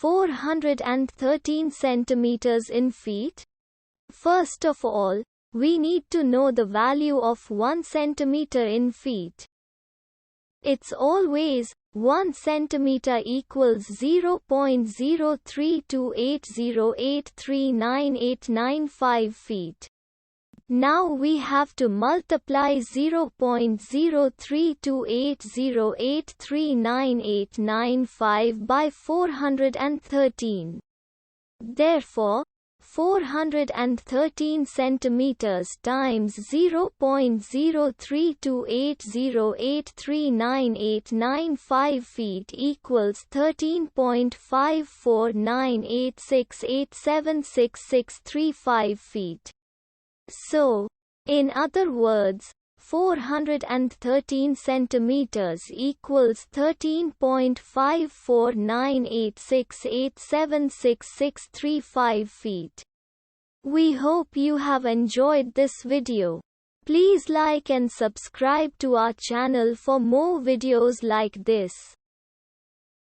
413 centimeters in feet? First of all, we need to know the value of 1 centimeter in feet. It's always 1 centimeter equals 0.03280839895 feet. Now we have to multiply 0.03280839895 by 413. Therefore, 413 centimeters times 0.03280839895 feet equals 13.549868766635 feet. So, in other words, 413 centimeters equals 13.549868766635 feet. We hope you have enjoyed this video. Please like and subscribe to our channel for more videos like this.